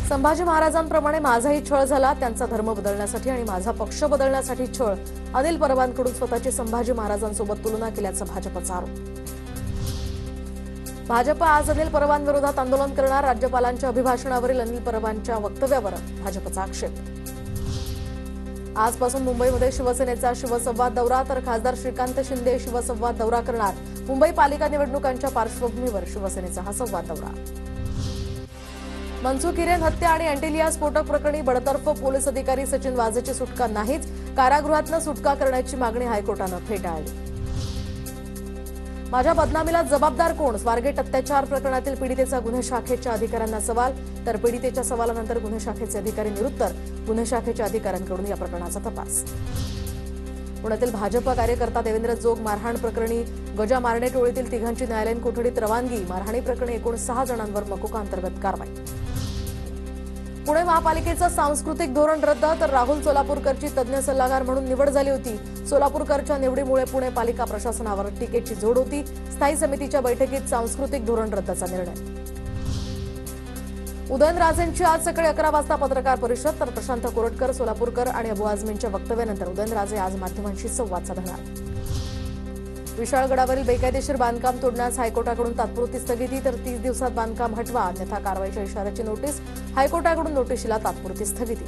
संभाजी महाराजांप्रमाणे माझाही छळ झाला, त्यांचा धर्म बदलण्यासाठी आणि माझा पक्ष बदलण्यासाठी छळ। अनिल परबांकडून स्वतःची संभाजी महाराजांसोबत तुलना केल्याचा भाजपचा आरोप। भाजप आज अनिल परबांविरोधात आंदोलन करणार। राज्यपालांच्या अभिभाषणावरील अनिल परबांच्या वक्तव्यावर भाजपचा आक्षेप। आजपासून मुंबईमध्ये शिवसेनेचा शिवसंवाद दौरा, तर खासदार श्रीकांत शिंदे शिवसंवाद दौरा करणार। मुंबई पालिका निवडणुकांच्या पार्श्वभूमीवर शिवसेनेचा हा संवाद दौरा। मनसुख हिरेन हत्या आणि अँटिलिया स्फोटक प्रकरणी बडतर्फ पोलीस अधिकारी सचिन वाझेची सुटका नाहीच। कारागृहातून सुटका करण्याची मागणी हायकोर्टानं फेटाळली। माझ्या बदनामीला जबाबदार कोण? स्वारगेट अत्याचार प्रकरणातील पीडितेचा गुन्हे शाखेच्या अधिकाऱ्यांना सवाल, तर पीडितेच्या सवालानंतर गुन्हे शाखेचे अधिकारी निरुत्तर। गुन्हे शाखेच्या अधिकाऱ्यांकडून या प्रकरणाचा तपास। पुण्यातील भाजप कार्यकर्ता देवेंद्र जोग मारहाण प्रकरणी गजा मारणे टोळीतील तिघांची न्यायालयीन कोठडीत रवानगी। मारहाणी प्रकरणी एकूण 6 जणांवर मकोका अंतर्गत कारवाई। पुणे महापालिकेचं सांस्कृतिक धोरण रद्द, तर राहुल सोलापूरकरची तज्ज्ञ सल्लागार म्हणून निवड झाली होती। सोलापूरकरच्या निवडीमुळे पुणे पालिका प्रशासनावर टीकेची झोड होती। स्थायी समितीच्या बैठकीत सांस्कृतिक धोरण रद्दचा निर्णय। उदयनराजेंची आज सकाळी 11 वाजता पत्रकार परिषद, तर प्रशांत कोरटकर, सोलापूरकर आणि अबू आझमींच्या वक्तव्यानंतर उदयनराजे आज माध्यमांशी संवाद साधणार। विशाळगडावरील बेकायदेशीर बांधकाम तोडण्यास हायकोर्टाकडून तात्पुरती स्थगिती, तर 30 दिवसात बांधकाम हटवा अन्यथा कारवाईच्या इशाऱ्याची नोटीस। हायकोर्टाकडून नोटीशीला तात्पुरती स्थगिती।